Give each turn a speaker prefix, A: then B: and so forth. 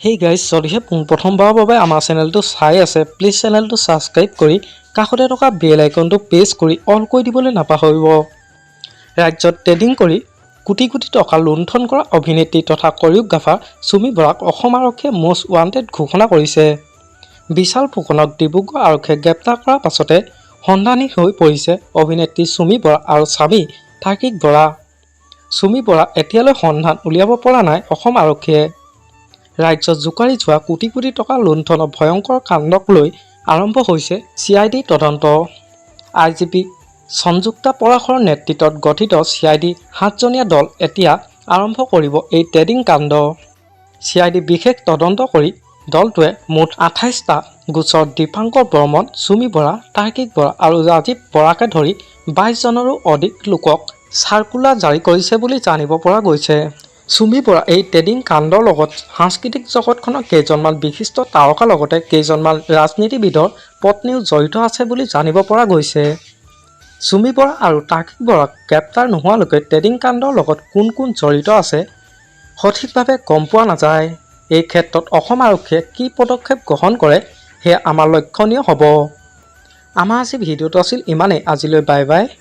A: Hey guys, যদিহে পোনপ্ৰথমবাৰৰ বাবে আমাৰ চেনেলটো চাই আছে, প্লিজ চেনেলটো ছাবস্ক্ৰাইব কৰি কাষতে থকা বেল আইকনটো প্ৰেছ কৰি অল কৰি দিবলৈ নাপাহৰিব। ৰাজ্যত ট্ৰেডিং কৰি কোটি কোটি টকা লুণ্ঠন কৰা অভিনেত্ৰী তথা কৰিঅ'গ্ৰাফাৰ চুমি বৰাক অসম আৰক্ষীয়ে মষ্ট ৱান্টেড ঘোষণা কৰিছে। বিশাল ফুকনক ডিব্ৰুগড় আৰক্ষীয়ে গ্ৰেপ্তাৰ কৰাৰ পাছতে সন্ধানী হৈ পৰিছে অভিনেত্ৰী চুমি বৰা আৰু স্বামী তাৰ্কিক বৰা। চুমি বৰা এতিয়ালৈ সন্ধান উলিয়াব পৰা নাই অসম আৰক্ষীয়ে। ৰাজ্যত জোকাৰি যোৱা কোটি কোটি টকা লুণ্ঠনৰ ভয়ংকৰ কাণ্ডক লৈ আৰম্ভ হৈছে CID তদন্ত। IGP সংযুক্তা পৰাশৰৰ নেতৃত্বত গঠিত CID 7জনীয়া দল এতিয়া আৰম্ভ কৰিব এই ট্ৰেডিং কাণ্ড। CID বিশেষ তদন্ত কৰি দলটোৱে মুঠ 28টা গোচৰত দীপাংকৰ বৰ্মন, চুমি বৰা, তাৰ্কিক বৰা আৰু ৰাজীৱ বৰাকে ধৰি 22জনৰো অধিক লোকক চাৰ্কুলাৰ জাৰি কৰিছে বুলি জানিব পৰা গৈছে। চুমি বৰা এই ট্ৰেডিং কাণ্ডৰ লগত সাংস্কৃতিক জগতখনৰ কেইজনমান বিশিষ্ট তাৰকাৰ লগতে কেইজনমান ৰাজনীতিবিদৰ পত্নীও জড়িত আছে বুলি জানিব পৰা গৈছে। চুমি বৰা আৰু তাৰ্কিক বৰাক গ্ৰেপ্তাৰ নোহোৱালৈকে ট্ৰেডিং কাণ্ডৰ লগত কোন কোন জড়িত আছে সঠিকভাৱে গম পোৱা নাযায়। এই ক্ষেত্ৰত অসম আৰক্ষীয়ে কি পদক্ষেপ গ্ৰহণ কৰে সেয়া আমাৰ লক্ষণীয় হ'ব। আমাৰ আজি ভিডিঅ'টো আছিল ইমানেই। আজিলৈ বাই বাই।